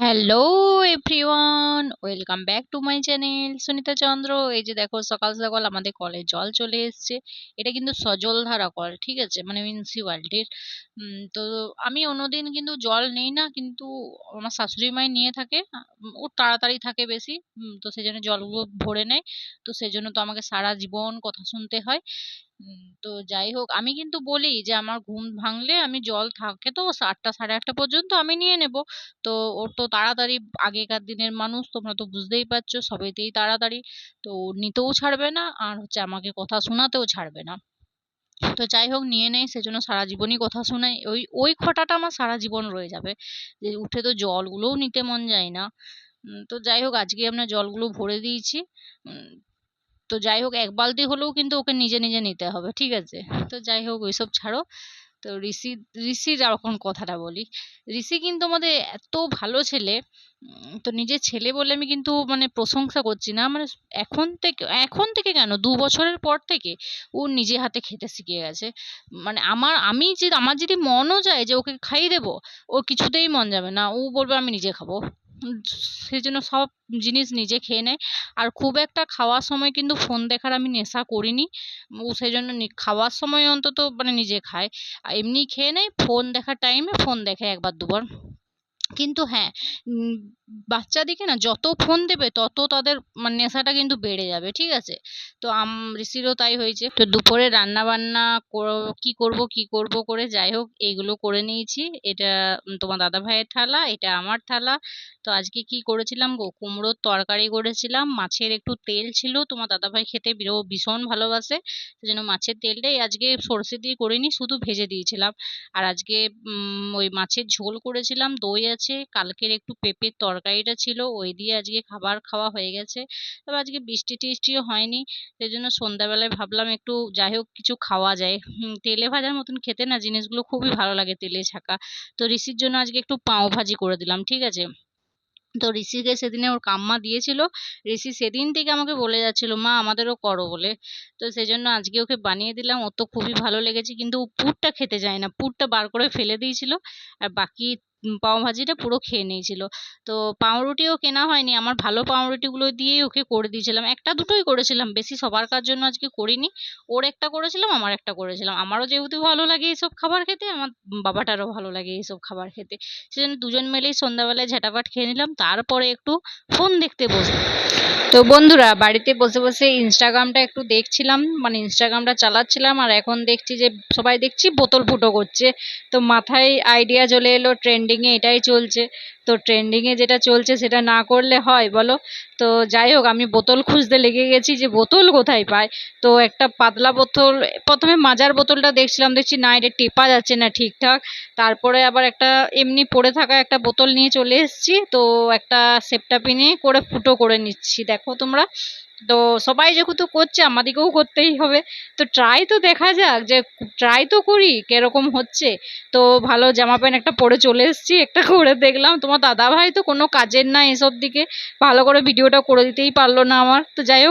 Hello everyone, welcome back to my channel Sunita Chandra. এই যে দেখো, সকাল সকাল আমাদের কলে জল চলে এসছে। এটা কিন্তু সজলধারা কল, ঠিক আছে, মানে মিউনিসিপালিটির। তো আমি অন্যদিন কিন্তু জল নেই না, কিন্তু আমার শাশুড়ি মাই নিয়ে থাকে। ও তাড়াতাড়ি থাকে বেশি। তো সেই জন্য জলগুলো ভরে নেয়। তো সেই জন্য তো আমাকে সারা জীবন কথা শুনতে হয়। তো যাই হোক, আমি কিন্তু বলি যে আমার ঘুম ভাঙলে আমি জল থাকে তো 8টা সাড়ে 8টা পর্যন্ত আমি নিয়ে নেব। তো ওর তো তাড়াতাড়ি, আগেকার দিনের মানুষ তোমরা তো বুঝতেই পারছো, সবেতেই তাড়াতাড়ি। তো ও নিতেও ছাড়বে না, আর হচ্ছে আমাকে কথা শোনাতেও ছাড়বে না। তো যাই হোক, নিয়ে নেই, সেজন্য সারা জীবনই কথা শোনাই। ওই ওই খটাটা আমার সারা জীবন রয়ে যাবে, যে উঠে তো জলগুলোও নিতে মন যায় না। তো যাই হোক, আজকে আমরা জলগুলো ভরে দিয়েছি। উম, তো যাই হোক, এক বালতি হলেও কিন্তু ওকে নিজে নিজে নিতে হবে, ঠিক আছে। তো যাই হোক, ওইসব ছাড়ো। তো ঋষির এখন কথাটা বলি। ঋষি কিন্তু আমাদের এত ভালো ছেলে। তো নিজের ছেলে বলে আমি কিন্তু মানে প্রশংসা করছি না, মানে এখন থেকে কেন, 2 বছরের পর থেকে ও নিজে হাতে খেতে শিখে গেছে। মানে আমার যদি মনও যায় যে ওকে খাইয়ে দেবো, ও কিছুতেই মন যাবে না, ও বলবে আমি নিজে খাবো। উম, সেই জন্য সব জিনিস নিজে খেয়ে নেয়। আর খুব একটা খাওয়ার সময় কিন্তু ফোন দেখার আমি নেশা করিনি। ও সেই জন্য খাওয়ার সময় অন্তত মানে নিজে খায়। আর এমনি খেয়ে নেয়, ফোন দেখার টাইমে ফোন দেখে একবার দুবার। কিন্তু হ্যাঁ, উম, বাচ্চাদিকে না যত ফোন দেবে তত তাদের মানে নেশাটা কিন্তু বেড়ে যাবে, ঠিক আছে। তো ঋষিরও তাই হয়েছে। তো দুপুরে রান্না বান্না কি করব করে যাই হোক এইগুলো করে নিয়েছি। এটা তোমার দাদা ভাইয়ের থালা, এটা আমার থালা। তো আজকে কি করেছিলাম গো, কুমড়োর তরকারি করেছিলাম, মাছের একটু তেল ছিল, তোমার দাদা ভাই খেতে ভীষণ ভালোবাসে। সেজন্য মাছের তেলটাই আজকে সর্ষে দিয়ে করিনি, শুধু ভেজে দিয়েছিলাম। আর আজকে ওই মাছের ঝোল করেছিলাম, দই আছে, কালকের একটু পেঁপের তরকারিটা ছিল, ওই দিয়ে আজকে খাবার খাওয়া হয়ে গেছে। তবে আজকে বৃষ্টি টিষ্টিও হয়নি। সেই জন্য সন্ধ্যাবেলায় ভাবলাম একটু যাই হোক কিছু খাওয়া যায়। তেলে ভাজার মতন খেতে না জিনিসগুলো খুবই ভালো লাগে, তেলে ছাকা। তো ঋষির জন্য আজকে একটু পাও ভাজি করে দিলাম, ঠিক আছে। তো ঋষিকে সেদিনে ওর কাম্মা দিয়েছিল। ঋষি সেদিন থেকে আমাকে বলে যাচ্ছিল মা আমাদেরও করো বলে। তো সেই জন্য আজকে ওকে বানিয়ে দিলাম, ওর তো খুবই ভালো লেগেছে, কিন্তু ও পুরটা খেতে চায় না, পুরটা বার করে ফেলে দিয়েছিল। আর বাকি পাও ভাজিটা পুরো খেয়ে নিয়েছিল। তো পাউরুটিও কেনা হয়নি, আমার ভালো পাউরুটিগুলো দিয়েই ওকে করে দিয়েছিলাম, একটা দুটোই করেছিলাম, বেশি সবার কার জন্য আজকে করিনি। ওর একটা করেছিলাম, আমার একটা করেছিলাম, আমারও যেহেতু ভালো লাগে এইসব খাবার খেতে, আমার বাবাটারও ভালো লাগে এইসব খাবার খেতে। সেজন্য দুজন মিলেই সন্ধ্যাবেলায় ঝাঁটাপাট খেয়ে নিলাম, তারপরে একটু ফোন দেখতে বসলাম। তো বন্ধুরা, বাড়িতে বসে বসে ইনস্টাগ্রামটা একটু দেখছিলাম, মানে ইনস্টাগ্রামটা চালাচ্ছিলাম, আর এখন দেখছি যে সবাই দেখছি বোতল ফুটো করছে। তো মাথায় আইডিয়া চলে এলো, ট্রেন্ডিং এ এটাই চলছে। তো ট্রেন্ডিং এ যেটা চলছে সেটা না করলে হয় বলো। তো যাই হোক, আমি বোতল খুঁজতে লেগে গেছি যে বোতল কোথায় পায়। তো একটা পাতলা বোতল, প্রথমে মাজার বোতলটা দেখছিলাম, দেখছি না এটা টেপা যাচ্ছে না ঠিকঠাক। তারপরে আবার একটা এমনি পড়ে থাকা একটা বোতল নিয়ে চলে এসেছি, তো একটা সেপটা পিনে করে ফুটো করে নিচ্ছি, দেখো তোমরা। তো সবাই যেহেতু করছে আমাদেরকেও করতেই হবে। তো ট্রাই তো দেখা যাক, যে ট্রাই তো করি কিরকম হচ্ছে। তো ভালো জামা প্যান্ট একটা পরে চলে এসেছি, একটা করে দেখলাম। তোমার দাদা ভাই তো কোনো কাজের না এসব দিকে, ভালো করে ভিডিওটা করে দিতেই পারলো না আমার। তো যাই হোক,